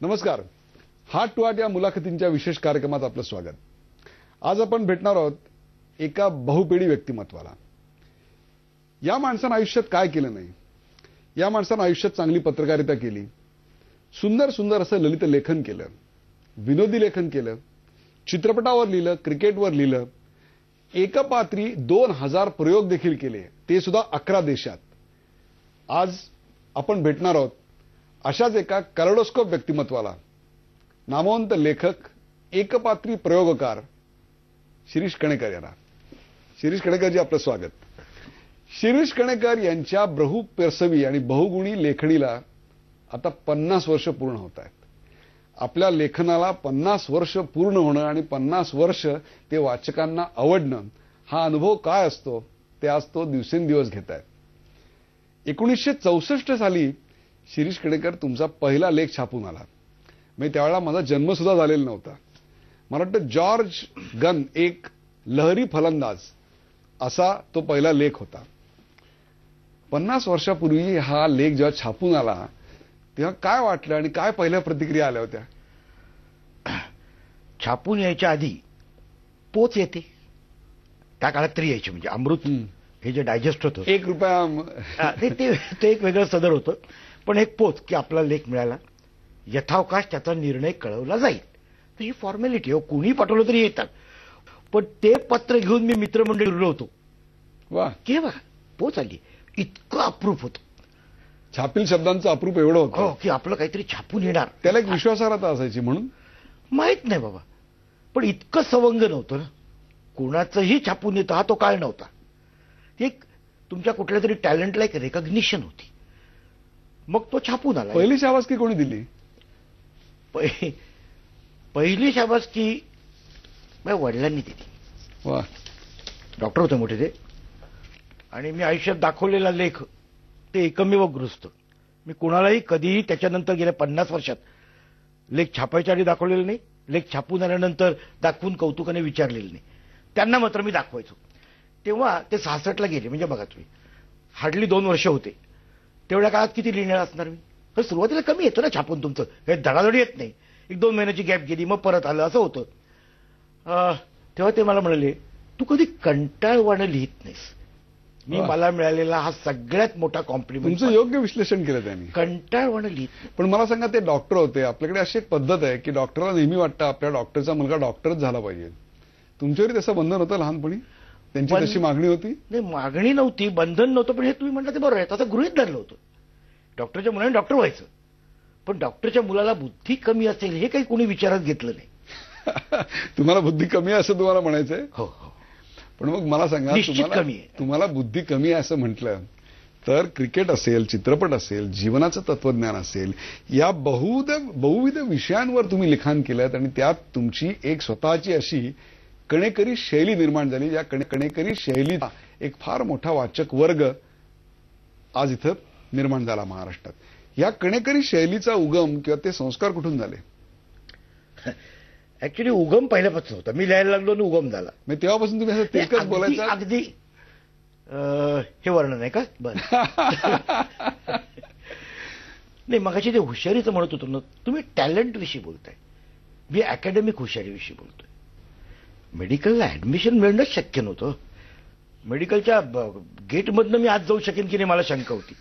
नमस्कार. Heart to heart या मुलाखतींच्या विशेष कार्यक्रमात आपलं स्वागत. आज आपण भेटणार आहोत एका बहुपेडी व्यक्तिमत्वाला. या माणसानं आयुष्यात काय केलं नाही. या माणसानं आयुष्यात चांगली पत्रकारिता केली, सुंदर सुंदर असं ललित लेखन केलं, विनोदी लेखन केलं, चित्रपटावर लिहिलं, क्रिकेटवर लिहिलं, एकपात्री 2000 प्रयोग देखील केले, ते सुद्धा 11 देशात. आज आपण भेटणार आहोत अशाच एका कॅलेडोस्कोप व्यक्तिमत्वाला. नामवंत लेखक, एकपात्री प्रयोगकार शिरीष कणेकर यांना. शिरीष कणेकरजी आपलं स्वागत. शिरीष कणेकर यांच्या बहुपेशवी आणि बहुगुणी लेखणीला आता 50 वर्ष पूर्ण होत आहेत. आपल्या लेखनाला 50 वर्ष पूर्ण होणं आणि 50 वर्ष ते वाचकांना आवडणं, हा अनुभव काय असतो ते आज तो दिवसेंदिवस घेत आहेत. 1964 साली शिरीष कणेकर तुमचा पहिला लेख छापून आला. म्हणजे त्यावेळेला माझा जन्म सुद्धा झालेला नव्हता. मला वाटतं जॉर्ज गन एक लहरी फलंदाज असा तो पहिला लेख होता. 50 वर्षापूर्वी हा लेख जेव्हा छापून आला तेव्हा काय वाटलं आणि काय पहिल्या प्रतिक्रिया आल्या होत्या? छापून यायच्या आधी पोच येते, त्या काळात तरी यायची, म्हणजे अमृत हे जे डायजेस्ट होतं, ₹1 ते एक वेगळं सदर होतं. पण एक पोच की आपला लेख मिळाला, यथावकाश त्याचा निर्णय कळवला जाईल. तर ही फॉर्मॅलिटी, कोणी पाठवलं तरी येतात. पण ते पत्र घेऊन मी मित्रमंडळी फिरलो होतो. वा, की बघा पोच आली, इतकं अप्रूप होतं. छापील शब्दांचं अप्रूप एवढं होतं की आपलं काहीतरी छापून येणार, त्याला एक विश्वासार्हता असायची. म्हणून माहित नाही बाबा, पण इतकं सवंग नव्हतं ना. कुणाचंही छापून येतं हा तो काळ नव्हता. एक तुमच्या कुठल्या तरी टॅलेंटला एक रेकॉग्निशन होती. मग तो छापून आला. पहिली शाबासकी कोणी दिली? पहिली शाबासकी माझ्या वडिलांनी दिली. वा. डॉक्टर होते मोठे ते, आणि मी आयुष्यात दाखवलेला लेख ते एकमेव गृहस्थ. मी कुणालाही कधीही त्याच्यानंतर गेल्या 50 वर्षात लेख छापायच्या आधी दाखवलेला नाही, लेख छापून आल्यानंतर दाखवून कौतुकाने विचारलेलं नाही. त्यांना मात्र मी दाखवायचो. तेव्हा ते 66ला गेले, म्हणजे बघा तुम्ही, हार्डली 2 वर्ष होते. तेवढ्या काळात किती लिहिणार असणार मी? तर सुरुवातीला कमी येतं ना छापून, तुमचं हे धडाधडी येत नाही. 1-2 महिन्याची गॅप गेली, मग परत आलं, असं होतं. तेव्हा ते मला म्हणाले, तू कधी कंटाळवाणं लिहित नाहीस. मी मला मिळालेला हा सगळ्यात मोठा कॉम्प्लिमेंट. तुमचं योग्य विश्लेषण केलं त्यांनी. कंटाळवाणं लिहित. पण मला सांगा, ते डॉक्टर होते. आपल्याकडे अशी एक पद्धत आहे की डॉक्टरला नेहमी वाटतं आपल्या डॉक्टरचा मुलगा डॉक्टरच झाला पाहिजे. तुमच्यावरही तसं बंधन होतं लहानपणी? त्यांची तशी मागणी होती? नाही, मागणी नव्हती, बंधन नव्हतं. पण हे तुम्ही म्हणता ते बरोबर आहे, तसं गृहीत धरलं होतं. डॉक्टरच्या मुलाने डॉक्टर व्हायचं, पण डॉक्टरच्या मुलाला बुद्धी कमी असेल हे काही कोणी विचारात घेतलं नाही. तुम्हाला बुद्धी कमी आहे असं तुम्हाला म्हणायचंय? हो हो. पण मग मला सांगा, तुम्हाला बुद्धी कमी आहे असं म्हटलं तर क्रिकेट असेल, चित्रपट असेल, जीवनाचं तत्वज्ञान असेल, या बहुविध विषयांवर तुम्ही लिखाण केलं आणि त्यात तुमची एक स्वतःची अशी कणेकरी शैली निर्माण झाली. या कणेकरी शैलीचा एक फार मोठा वाचक वर्ग आज इथं निर्माण झाला महाराष्ट्रात. या कणेकरी शैलीचा उगम किंवा ते संस्कार कुठून झाले? ऍक्च्युली उगम पहिल्यापासून होता. मी लिहायला लागलो आणि उगम झाला. मी तेव्हापासून तुम्ही असं तेलकट बोलायचं? अगदी हे वर्णन आहे का? बरं. नाही, मगाशी ते हुशारीचं म्हणत होतो ना, तुम्ही टॅलेंट विषयी बोलताय, मी अकॅडमिक हुशारीविषयी बोलतोय. मेडिकलला ऍडमिशन मिळणंच शक्य नव्हतं. मेडिकलच्या गेटमधनं मी आज जाऊ शकेन की नाही मला शंका होती.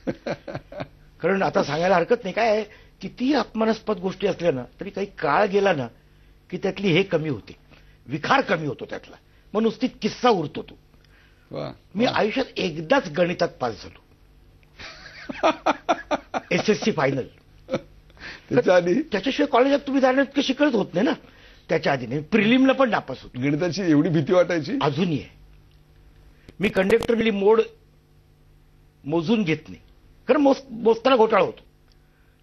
कारण आता सांगायला हरकत नाही, काय कितीही अपमानास्पद गोष्टी असल्या ना तरी काही काळ गेला ना की त्यातली हे कमी होते, विखार कमी होतो त्यातला, मग नुसती किस्सा उरतो तो. मी आयुष्यात एकदाच गणितात पास झालो, SSC फायनल. त्याच्याशिवाय कॉलेजात तुम्ही जाण्यात इतकं शिकत होत नाही ना. त्याच्या आधी नाही, प्रिलिमला पण नापास होतो. गणिताची एवढी भीती वाटायची? अजूनही आहे. मी कंडक्टरली मोड मोजून घेत नाही, कारण मोजताना घोटाळा होतो.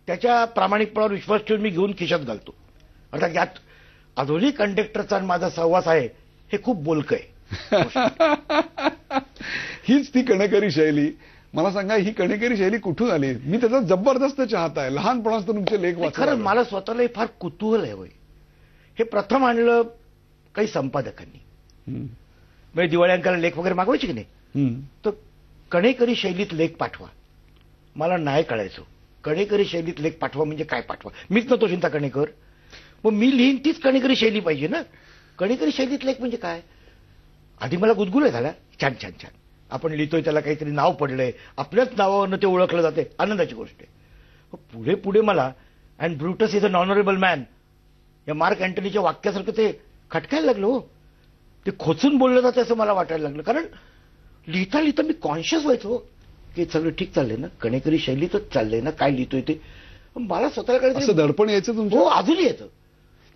त्याच्या प्रामाणिकपणावर विश्वास ठेवून मी घेऊन खिशात घालतो. अर्थात यात अजूनही कंडक्टरचा आणि माझा सहवास आहे, हे खूप बोलकं आहे. हीच ती कणेकरी शैली. मला सांगा, ही कणेकरी शैली कुठून आली? मी त्याचा जबरदस्त चाहता आहे. लहानपणापासून तुमचे लेख वाचले. खरं मला स्वतःलाही फार कुतूहल आहे. होय, हे प्रथम आणलं काही संपादकांनी. म्हणजे दिवाळी अंकाला लेख वगैरे मागवायचे की नाही, तर कणेकरी शैलीत लेख पाठवा. मला नाही कळायचं कणेकरी शैलीत लेख पाठवा म्हणजे काय पाठवा? मीच ना तो चिंता कणेकर, मग मी लिहीन तीच कणेकरी शैली पाहिजे ना. कणेकरी शैलीत लेख म्हणजे काय? आधी मला गुदगुल्या झाला, छान छान छान, आपण लिहितोय त्याला काहीतरी नाव पडलंय, आपल्याच नावावरनं ते ओळखलं जाते, आनंदाची गोष्ट आहे. पुढे पुढे मला and Brutus is an honourable man या मार्क अँटनीच्या वाक्यासारखं ते खटकायला लागलं. हो, ते खोचून बोललं जातं असं मला वाटायला लागलं. कारण लिहिता लिहिता मी कॉन्शियस व्हायचो की सगळं ठीक चाललंय ना, कणेकरी शैलीतच चाललंय ना, काय लिहितोय ते. मला स्वतःला कळलं असं दडपण यायचं तुमचं? हो, अजूनही येतं.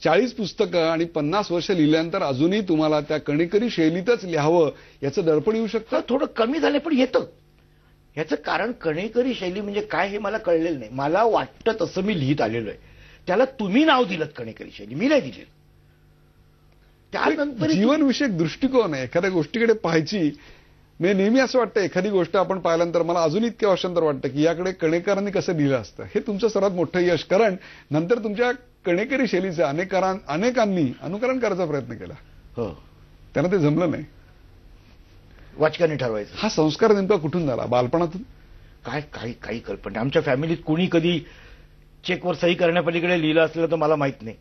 40 पुस्तकं आणि 50 वर्ष लिहिल्यानंतर अजूनही तुम्हाला त्या कणेकरी शैलीतच लिहावं याचं दडपण येऊ शकतं? थोडं कमी झालं पण येतं. याचं कारण कणेकरी शैली म्हणजे काय हे मला कळलेलं नाही. मला वाटतं तसं मी लिहित आलेलो आहे. त्याला तुम्ही नाव दिलं कणेकरी शैली, मी नाही दिलेलं. त्यानंतर जीवनविषयक दृष्टिकोन आहे एखाद्या गोष्टीकडे पाहायची. मी नेहमी असं वाटतं एखादी गोष्ट आपण पाहिल्यानंतर मला अजून इतके वर्षांतर वाटतं की याकडे कणेकरांनी कसं लिहिलं असतं. हे तुमचं सर्वात मोठं यश, कारण नंतर तुमच्या कणेकरी शैलीचं अनेकांनी अनुकरण करायचा प्रयत्न केला. हो, त्यांना ते जमलं नाही. वाचकाने ठरवायचं. हा संस्कार नेमका कुठून झाला? बालपणातून? काय काही कल्पना. आमच्या फॅमिलीत कुणी कधी चेकवर सही करण्यापलीकडे लिहिलं असलं तर मला माहित नाही.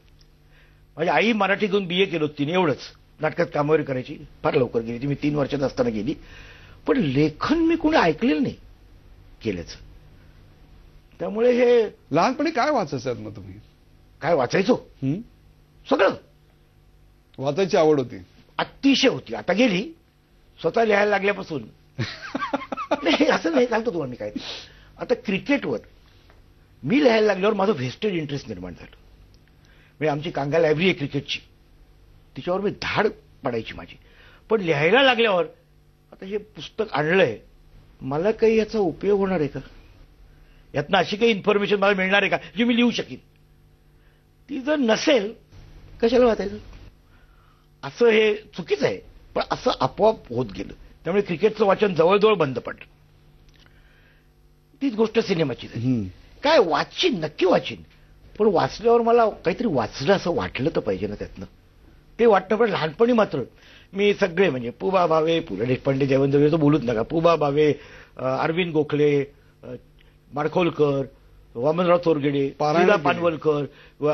माझी आई मराठीतून BA केलं होतं तिने, एवढंच. नाटकात कामावर करायची, फार लवकर गेली ती, मी 3 वर्षात असताना गेली. पण लेखन मी कुणी ऐकलेलं नाही केल्याचं. त्यामुळे हे लहानपणी काय वाचायचं मग तुम्ही? काय वाचायचो? सगळं वाचायची आवड होती? अतिशय होती. आता गेली स्वतः लिहायला लागल्यापासून. नाही असं नाही, सांगतो तुम्हाला मी काय. आता क्रिकेटवर मी लिहायला लागल्यावर माझं व्हेस्टेड इंटरेस्ट निर्माण झालं. म्हणजे आमची कांगा लायब्ररी आहे क्रिकेटची, तिच्यावर मी धाड पडायची माझी. पण लिहायला लागल्यावर आता हे पुस्तक आणलंय, मला काही याचा उपयोग होणार आहे का? यातनं अशी काही इन्फॉर्मेशन मला मिळणार आहे का जी मी लिहू शकीन? ती जर नसेल कशाला वाचायचं? असं हे चुकीचं आहे. पण असं आपोआप होत गेलं. त्यामुळे क्रिकेटचं वाचन जवळजवळ बंद पडलं. तीच गोष्ट सिनेमाची झाली. काय वाचीन, नक्की वाचीन, पण वाचल्यावर मला काहीतरी वाचलं असं वाटलं तर पाहिजे ना त्यातनं. ते वाटतं. पण लहानपणी मात्र मी सगळे म्हणजे पुबा भावे, पु ल देशपांडे, जयवंत दवे तर बोलूच नका, पुबा भावे, अरविंद गोखले, माडखोलकर, वामनराव चोरगेडे, लीला पानवलकर,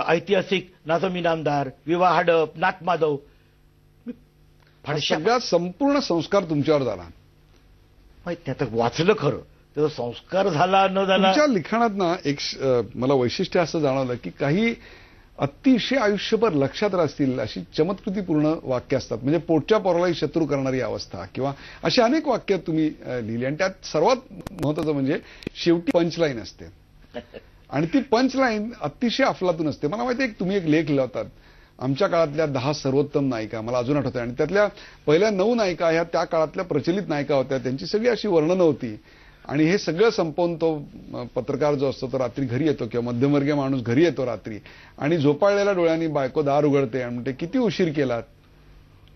ऐतिहासिक नाझम इनामदार, विवा हाडप, नाथ माधव, सगळ्यात संपूर्ण संस्कार तुमच्यावर झाला. माहित नाही आता वाचलं खरं, त्याचा संस्कार झाला न झाला. तुमच्या लिखाणात ना एक मला वैशिष्ट्य असं जाणवलं की काही अतिशय आयुष्यभर लक्षात राहतील अशी चमत्कृतीपूर्ण वाक्य असतात. म्हणजे पोटच्या पोरालाही शत्रू करणारी अवस्था किंवा अशी अनेक वाक्य तुम्ही लिहिली. आणि त्यात सर्वात महत्वाचं म्हणजे शेवटी पंचलाईन असते. आणि ती पंचलाईन अतिशय अफलातून असते. मला माहिती आहे तुम्ही एक लेख लिहिला होता, आमच्या काळातल्या 10 सर्वोत्तम नायिका, मला अजून आठवतं. आणि त्यातल्या पहिल्या 9 नायिका ह्या त्या काळातल्या प्रचलित नायिका होत्या. त्यांची सगळी अशी वर्णनं होती. आणि हे सगळं संपवून तो पत्रकार जो असतो तो रात्री घरी येतो किंवा मध्यमवर्गीय माणूस घरी येतो रात्री आणि झोपाळलेल्या डोळ्यांनी बायको दार उघडते आणि म्हणते किती उशीर केलात,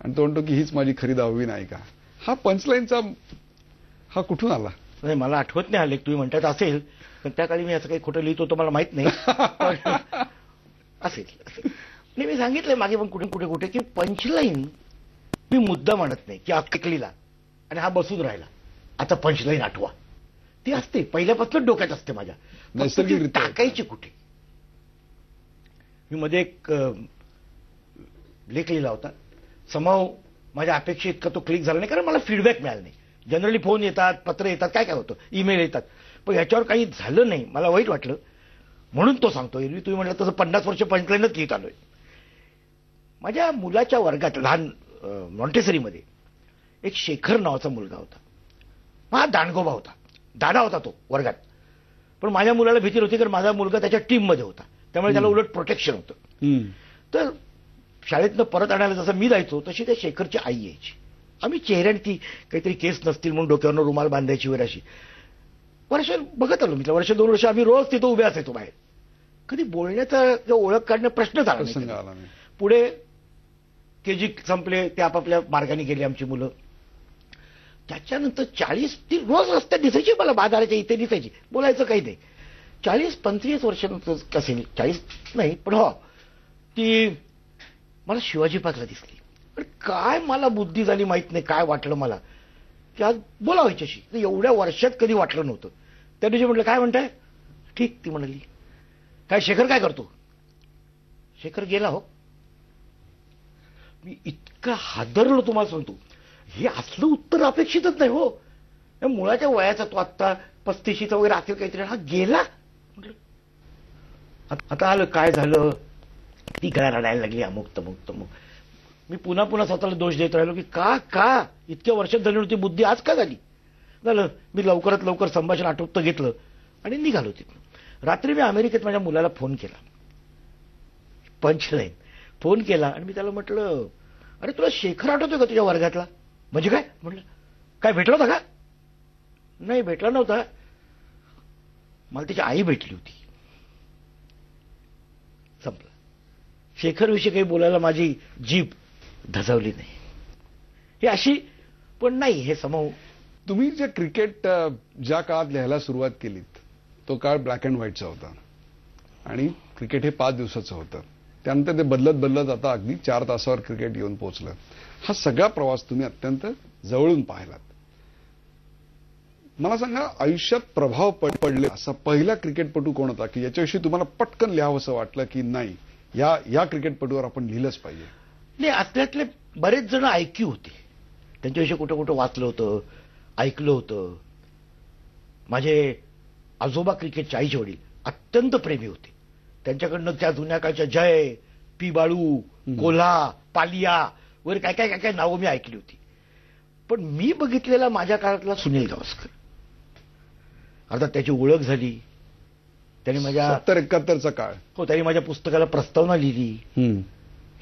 आणि तो म्हणतो की हीच माझी खरी 10वी नायिका. हा पंचलाईनचा हा कुठून आला? नाही मला आठवत नाही. आले तुम्ही म्हणतात असेल, पण त्या काळी मी असं काही खोटं लिहितो तर मला माहित नाही. असेल. नाही मी सांगितलंय मागे पण कुठे कुठे की पंचलाईन मी मुद्दा म्हणत नाही की अक्कलीला आणि हा बसून राहिला आता पंचलाईन आठवा. ती असते पहिल्यापासून डोक्यात असते माझ्या, नैसर्गिक टाकायची कुठे. मी मध्ये एक लेख लिहिला होता, समाव माझ्या अपेक्षा इतका तो क्लिक झाला नाही कारण मला फीडबॅक मिळाला नाही. जनरली फोन येतात, पत्र येतात, काय काय होतं, ईमेल येतात, पण याच्यावर काही झालं नाही. मला वाईट वाटलं म्हणून तो सांगतो. एरवी तुम्ही म्हटलं तसं 50 वर्ष पंचलाईनच लिहित आलोय. माझ्या मुलाच्या वर्गात लहान मॉन्टेसरीमध्ये एक शेखर नावाचा मुलगा होता. हा दांडगोबा होता, दादा होता तो वर्गात. पण माझ्या मुलाला भीती होती कारण माझा मुलगा त्याच्या टीममध्ये होता, त्यामुळे त्याला उलट प्रोटेक्शन होतं. तर शाळेतनं परत आणायला जसं मी जायचो तशी त्या शेखरची आई यायची. आम्ही चेहऱ्याने ती काहीतरी केस नसतील म्हणून डोक्यावरनं रुमाल बांधायची वर अशी. वर्ष बघत आलो मी, वर्ष 2 वर्ष आम्ही रोज तिथं उभे असायचो बाहेर. कधी बोलण्याचा किंवा ओळख काढणं प्रश्नच आला नाही. पुढे KG संपले, ते आपापल्या मार्गाने गेले आमची मुलं. त्याच्यानंतर 40 ती रोज रस्त्यात दिसायची मला, बाजाराच्या इथे दिसायची, बोलायचं काही नाही. 40-35 वर्षानंतर असेल, 40 नाही पण हो, ती मला शिवाजी पार्कला दिसली. पण काय मला बुद्धी झाली माहित नाही, काय वाटलं मला की आज बोलावायच्याशी. एवढ्या वर्षात कधी वाटलं नव्हतं. त्या दिवशी म्हटलं काय म्हणताय, ठीक, ती म्हणाली. काय शेखर काय करतो? शेखर गेला हो. मी इतका हादरलो तुम्हाला सांगतो. हे असलं उत्तर अपेक्षितच नाही हो. मुळाच्या वयाचा तो आत्ता 35चा वगैरे असेल काहीतरी, हा गेला. म्हटलं आता आलं काय झालं, ती काय रडायला लागली, अमुक तमुक तमुक. मी पुन्हा पुन्हा स्वतःला दोष देत राहिलो की का इतक्या वर्षात झाली होती बुद्धी, आज का झाली. झालं, मी लवकरात लवकर संभाषण आटोपत घेतलं आणि निघालो तिथून. रात्री मी अमेरिकेत माझ्या मुलाला फोन केला, पंचलाईन फोन केला, आणि मी त्याला म्हटलं, अरे तुला शेखर आठवतोय का तुझ्या वर्गातला? म्हणजे काय म्हटलं, काय भेटला होता का? नाही, भेटला नव्हता, मला त्याची आई भेटली होती. संपलं. शेखर विषयी काही बोलायला माझी जीभ धजावली नाही. हे अशी पण नाही, हे समूह. तुम्ही जे क्रिकेट ज्या काळात लिहायला सुरुवात केलीत तो काळ ब्लॅक अँड व्हाईटचा होता आणि क्रिकेट हे 5 दिवसाचं होतं. त्यानंतर ते बदलत आता अगदी 4 तासावर क्रिकेट येऊन पोहोचलं. हा सगळा प्रवास तुम्ही अत्यंत जवळून पाहिलात. मला सांगा, आयुष्यात प्रभाव पडले असा पहिला क्रिकेटपटू कोण होता की याच्याविषयी तुम्हाला पटकन लिहावंसं वाटलं की नाही, या क्रिकेटपटूवर आपण लिहिलंच पाहिजे? नाही, आपल्यातले बरेच जण ऐक्यू होते, त्यांच्याविषयी कुठं कुठं वाचलं होतं, ऐकलं होतं. माझे आजोबा क्रिकेटचे आईचे वडील अत्यंत प्रेमी होते. त्यांच्याकडनं त्या जुन्या काळच्या जय, पी बाळू, कोल्हा, पालिया वगैरे काय काय काय काय नावं मी ऐकली होती. पण मी बघितलेला माझ्या काळातला सुनील गावस्कर, अर्थात त्याची ओळख झाली त्यांनी माझ्या 70-71चा काळ. हो, त्यांनी माझ्या पुस्तकाला प्रस्तावना लिहिली.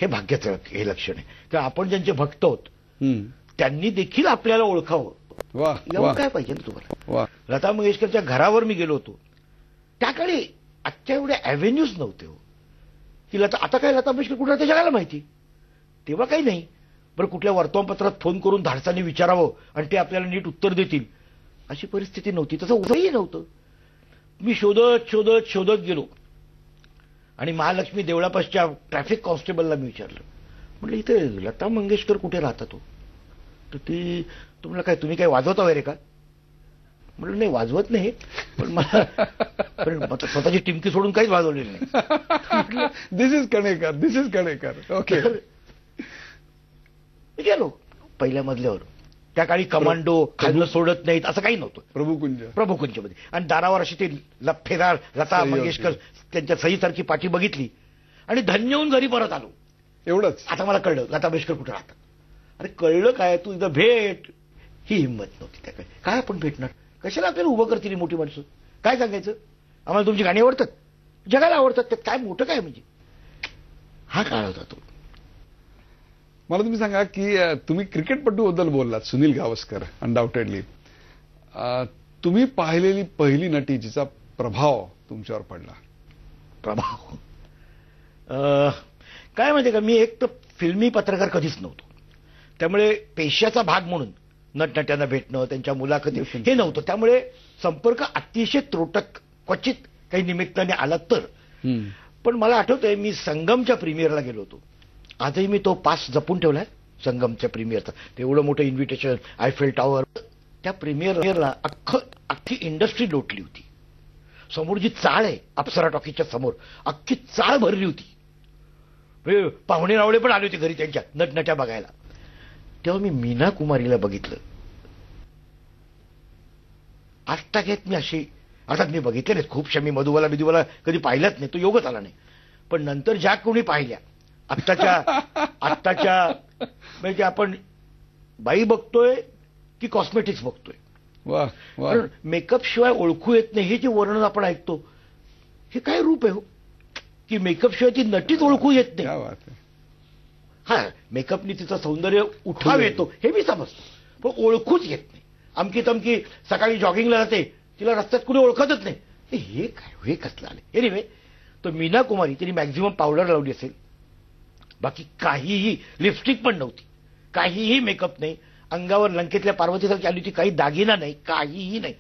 हे भाग्याचं हे लक्षण आहे की आपण ज्यांचे भक्त आहोत त्यांनी देखील आपल्याला ओळखावं. एवढं काय पाहिजे ना तुम्हाला. लता मंगेशकरच्या घरावर मी गेलो होतो. त्या काळी आजच्या एवढ्या अव्हेन्यूज नव्हते हो की आता काय लता मंगेशकर कुठे जगाला माहिती. तेव्हा काही नाही. बरं, कुठल्या वर्तमानपत्रात फोन करून धाडसाने विचारावं आणि ते आपल्याला नीट उत्तर देतील अशी परिस्थिती नव्हती. तसं उभंही नव्हतं. मी शोधत गेलो आणि महालक्ष्मी देवळापासच्या ट्रॅफिक कॉन्स्टेबलला मी विचारलं, म्हटलं इथे लता मंगेशकर कुठे राहतात हो? तर ती तुम्हाला काय, तुम्ही काय वाजवता वगैरे का? म्हटलं नाही, वाजवत नाही, पण मला स्वतःची टिमकी सोडून काहीच वाजवलेली नाही. दिस इज कणेकर. ओके. गेलो पहिल्या मजल्यावर. त्या काळी कमांडो खाल्लं सोडत नाहीत असं काही नव्हतं. प्रभुकुंजमध्ये. आणि दारावर अशी ती लफेदार लता मंगेशकर त्यांच्या सहीसारखी पाठी बघितली आणि धन्य होऊन घरी परत आलो. एवढंच. आता मला कळलं लता मंगेशकर कुठे राहतात. अरे कळलं काय, तू इथं भेट. ही हिंमत नव्हती त्या काळी. काय आपण भेटणार, कशाला आपल्याला उभं करतील मोठी माणसं. काय सांगायचं, आम्हाला तुमची गाणी आवडतात, जगाला आवडतात, त्यात काय मोठं काय म्हणजे. हा काळ होता तो. मला तुम्ही सांगा की तुम्ही क्रिकेटपटूबद्दल बोललात, सुनील गावस्कर अनडाऊटेडली. तुम्ही पाहिलेली पहिली नटी जिचा प्रभाव तुमच्यावर पडला? प्रभाव काय माहिती का, मी एक तर फिल्मी पत्रकार कधीच नव्हतो. त्यामुळे पेशाचा भाग म्हणून नटनट्यांना भेटणं, त्यांच्या मुलाखती हे नव्हतं. त्यामुळे संपर्क अतिशय त्रोटक, क्वचित काही निमित्ताने आला तर. पण मला आठवतंय मी संगमच्या प्रीमियरला गेलो होतो. आजही मी तो पास जपून ठेवलाय संगमच्या प्रीमियरचा. ते एवढं मोठं इन्व्हिटेशन, आयफेल टॉवर. त्या प्रीमियरला अख्खी इंडस्ट्री लोटली होती. समोर जी चाळ आहे अप्सरा टॉकीजच्या समोर, अख्खी चाळ भरली होती. पाहुणे रावळे पण आले होते घरी त्यांच्या नटनट्या बघायला. तेव्हा मी मीना कुमारीला बघितलं. आजतागेत मी अशी, अर्थात मी बघितले नाहीत खूपशा, मी मधुबाला कधी पाहिलाच नाही, तो योगच आला नाही. पण नंतर ज्या कोणी पाहिल्या आत्ताच्या म्हणजे आपण बाई बघतोय की कॉस्मेटिक्स बघतोय. मेकअप शिवाय ओळखू येत नाही हे जे वर्णन आपण ऐकतो, हे काय रूप आहे हो की मेकअप शिवाय ती नटीच ओळखू येत नाही. हा, मेकअपनी तिचं सौंदर्य उठाव येतो हे मी समजतो, पण ओळखूच येत नाही. अमकी तमकी सकाळी जॉगिंगला जाते, तिला रस्त्यात कुणी ओळखतच नाही. हे काय, हे कसलं आले. एनिवे, तो मीना कुमारी तिने मॅक्झिमम पावडर लावली असेल, बाकी काहीही, लिपस्टिक पण नव्हती, काहीही मेकअप नाही, अंगावर लंकेतल्या पार्वतीसारखी आली होती, काही दागिना नाही, काहीही नाही.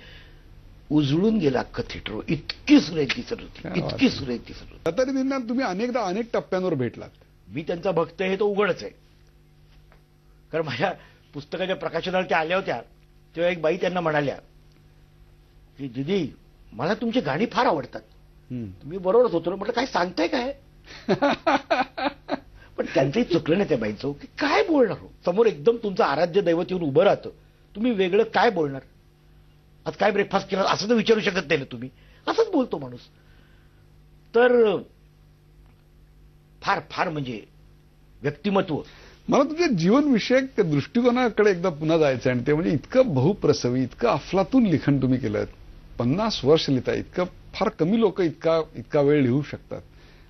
उजळून गेला अख्खं थिएटर. इतकी सुरेख दिसत होती, इतकी सुरेख दिसत होती. तरी तुम्ही अनेक टप्प्यांवर भेटलात. मी त्यांचा भक्त आहे तो उघडच आहे. कारण माझ्या पुस्तकाच्या प्रकाशनाला त्या आल्या होत्या तेव्हा एक बाई त्यांना म्हणाल्या की दीदी मला तुमची गाणी फार आवडतात. मी बरोबरच होतो ना, म्हटलं काय सांगताय काय. पण त्यांचंही चुकलं नाही त्या बाईचं, की काय बोलणार हो. समोर एकदम तुमचं आराध्य दैवत येऊन उभं राहतं, तुम्ही वेगळं काय बोलणार. आज काय ब्रेकफास्ट केला असं तर विचारू शकत नाही ना तुम्ही. असंच बोलतो माणूस. तर फार फार म्हणजे व्यक्तिमत्व. मला तुझ्या जीवनविषयक दृष्टिकोनाकडे एकदा पुन्हा जायचं आणि ते म्हणजे इतकं बहुप्रसवी, इतकं अफलातून लिखाण तुम्ही केलं. 50 वर्ष लिहिता, इतकं फार कमी लोक इतका वेळ लिहू शकतात.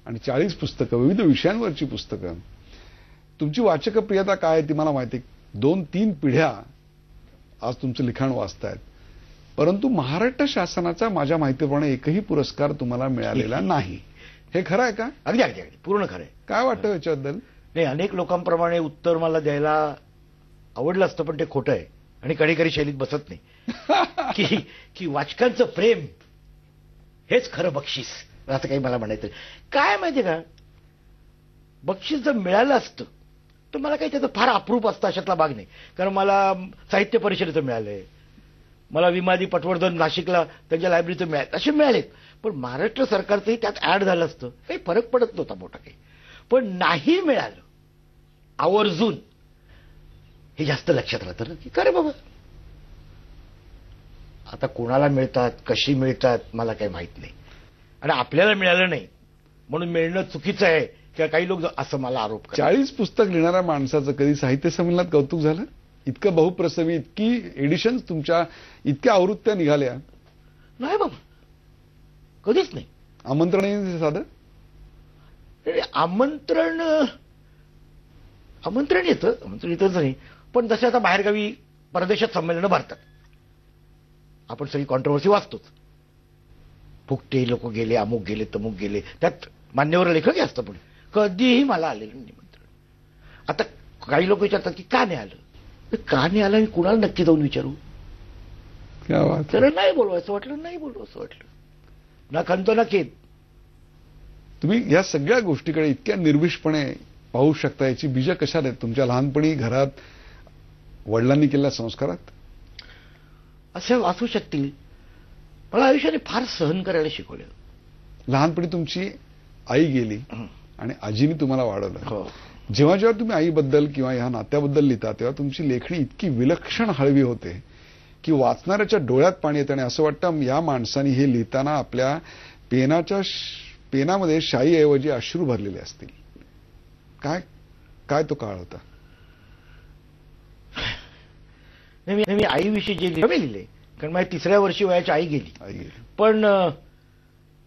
आणि 40 पुस्तकं, विविध विषयांवरची पुस्तकं. तुमची वाचकप्रियता काय आहे ती मला माहिती आहे. 2-3 पिढ्या आज तुमचं लिखाण वाचतायत. परंतु महाराष्ट्र शासनाचा माझ्या माहितीप्रमाणे एकही पुरस्कार तुम्हाला मिळालेला नाही. हे खरं आहे का? अगदी अगदी अगदी पूर्ण खरं आहे. काय वाटतं याच्याबद्दल? नाही, अनेक लोकांप्रमाणे उत्तर मला द्यायला आवडलं असतं, पण ते खोटं आहे आणि कडेकरी शैलीत बसत नाही. की वाचकांचं प्रेम हेच खरं बक्षीस, असं काही मला म्हणायचं. काय माहितीये का, बक्षीस जर मिळालं असतं तर मला काही त्याचं फार अप्रूप असतं अशातला भाग नाही. कारण मला साहित्य परिषदेचं मिळालंय, मला विमादी पटवर्धन नाशिकला त्यांच्या लायब्ररीचं मिळालं, असे मिळालेत. पण महाराष्ट्र सरकारचंही त्यात ऍड झालं असतं, काही फरक पडत नव्हता मोठा काही. पण नाही मिळालं आवर्जून, हे जास्त लक्षात राहतं ना, की खरं बाबा. आता कोणाला मिळतात, कशी मिळतात मला काही माहित नाही. आणि आपल्याला मिळालं नाही म्हणून मिळणं चुकीचं आहे किंवा काही लोक असं मला आरोप करतात. 40 पुस्तक लिहिणाऱ्या माणसाचं कधी साहित्य संमेलनात कौतुक झालं? इतकं बहुप्रसवी, इतकी एडिशन्स तुमच्या, इतक्या आवृत्त्या निघाल्या? नाही बाबा, कधीच नाही. आमंत्रण साधं? आमंत्रण येतच नाही. पण जसे आता बाहेरगावी परदेशात संमेलनं भरतात, आपण सगळी कॉन्ट्रोवर्सी वाचतोच. फुकटे लोक गेले, अमुक गेले, तमुक गेले, त्यात मान्यवर लेखकही असतं. पण कधीही मला आलेलं निमंत्रण. आता काही लोक विचारतात की का नाही आलं. का नाही आलं मी कुणाला नक्की जाऊन विचारू. तर नाही बोलवायचं वाटलं, नाही बोलवायचं वाटलं, ना खंत ना खेद. तुम्ही या सगळ्या गोष्टीकडे इतक्या निर्विषपणे पाहू शकता, याची बीजं कशात आहेत? तुमच्या लहानपणी घरात वडिलांनी केलेल्या संस्कारात असे असू शकतील. मला आयुष्याने फार सहन करायला शिकवलं. लहानपणी तुमची आई गेली आणि आजीने तुम्हाला वाढवलं. हो. जेव्हा जेव्हा तुम्ही आईबद्दल किंवा ह्या नात्याबद्दल लिहिता तेव्हा तुमची लेखणी इतकी विलक्षण हळवी होते की वाचणाऱ्याच्या डोळ्यात पाणी येतं आणि असं वाटतं या माणसाने हे लिहिताना आपल्या पेनामध्ये शाईऐवजी अश्रू भरलेले असतील. काय तो काळ होता? मी आईविषयी जे लिहिले, कारण माझ्या 3ऱ्या वर्षी वयाची आई गेली. पण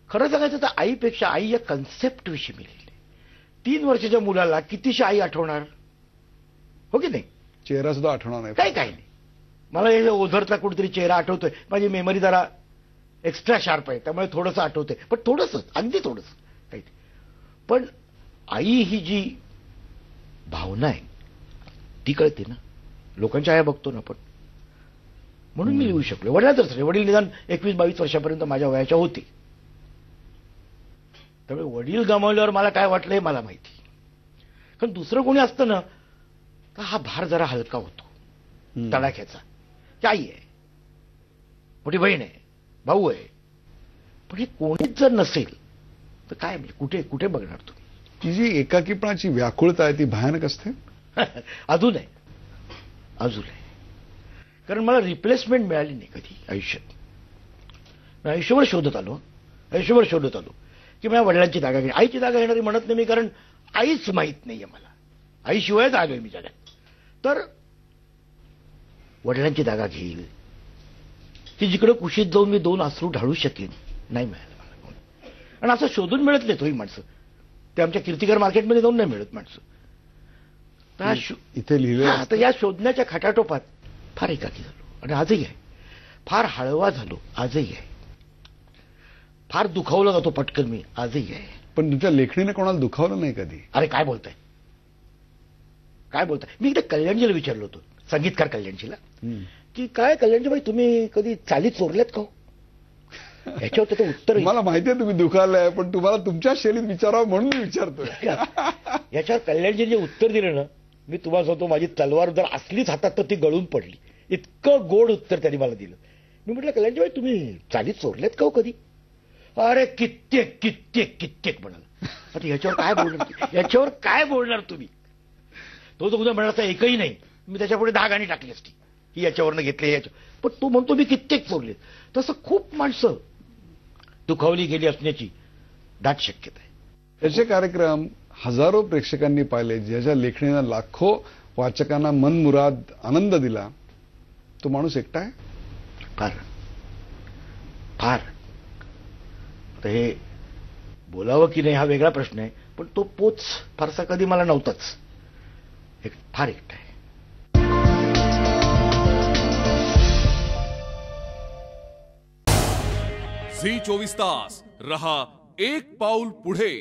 खरं सांगायचं तर आईपेक्षा आई या कन्सेप्ट विषयी मी लिहिले. 3 वर्षाच्या मुलाला कितीशी आई आठवणार, हो की नाही? चेहरा सुद्धा आठवणार नाही. काही नाही. मला हे ओझरचा कुठेतरी चेहरा आठवतोय. माझी मेमरी जरा एक्स्ट्रा शार्प आहे, त्यामुळे थोडंसं आठवतंय, पण थोडंसं, अगदी थोडंसं काही. पण आई ही जी भावना आहे ती कळते ना. लोकांच्या आया बघतो ना आपण, म्हणून मी लिहू शकलो. वडिलांच वडील निदान 21-22 वर्षापर्यंत माझ्या वयाच्या होते. त्यामुळे वडील गमावल्यावर मला काय वाटलं हे मला माहिती. कारण दुसरं कोणी असतं ना का हा भार जरा हलका होतो तडाख्याचा. की आई आहे, मोठी बहीण आहे, भाऊ आहे. पण हे कोणीच जर नसेल तर काय म्हणजे कुठे बघणार तुम्ही? ती जी एकाकीपणाची व्याकुळता आहे ती भयानक असते. अजून आहे. कारण मला रिप्लेसमेंट मिळाली नाही कधी आयुष्यात. मी आयुष्यभर शोधत आलो की माझ्या वडिलांची जागा घेणे. आईची जागा घेणारी म्हणत नाही मी, कारण आईच माहीत नाहीये मला. आईशिवायच आलोय मी जगात. तर वडिलांची जागा घेईल की जिकडे कुशीत जाऊन मी 2 अश्रू ढाळू शकेन, नाही मिळालं मला. आणि असं शोधून मिळत नाहीत ही माणसं. ते आमच्या कीर्तिकर मार्केटमध्ये जाऊन नाही मिळत माणसं. इथे लिहिलं. आता या शोधण्याच्या खटाटोपात फार एकाकी झालो आणि आजही आहे. फार हळवा झालो, आजही आहे. फार दुखावला जातो पटकन मी, आजही आहे. पण तुमच्या लेखणीने कोणाला दुखावलं नाही कधी? अरे काय बोलताय. मी एकदा कल्याणजीला विचारलं होतं, संगीतकार कल्याणजीला, की काय कल्याणजी बाई तुम्ही कधी चाली चोरल्यात का? याच्यावर त्याचं उत्तर, मला माहिती आहे तुम्ही दुखावलंय, पण तुम्हाला तुमच्या शैलीत विचारावं म्हणून मी विचारतोय. याच्यावर कल्याणजी जे उत्तर दिलं ना, मी तुम्हाला सांगतो माझी तलवार जर असलीच हातात तर ती गळून पडली. इतकं गोड उत्तर त्यांनी मला दिलं मी म्हटलं कल्याणजीबाई तुम्ही चालीत चोरलेत का हो कधी? अरे कित्येक कित्येक कित्येक म्हणाल. आता याच्यावर काय बोलणार, याच्यावर काय बोलणार तुम्ही? तो उद्या म्हणाला एकही नाही, मी त्याच्यापुढे 10 गाणी टाकली असती ही याच्यावरनं घेतली याच्या. पण तो म्हणतो मी कित्येक चोरले. तसं खूप माणसं दुखावली गेली असण्याची दाट शक्यता आहे. त्याचे कार्यक्रम हजारो प्रेक्षकांनी पाहिले, ज्याच्या लेखणीनं लाखो वाचकांना मनमुराद आनंद दिला. तो माणूस एकटा आहे? फार फार. आता हे बोलावं की नाही हा वेगळा प्रश्न आहे, पण तो पोच फारसा कधी मला नव्हताच. फार एकटा आहे. झी 24 तास रहा एक पाऊल पुढे.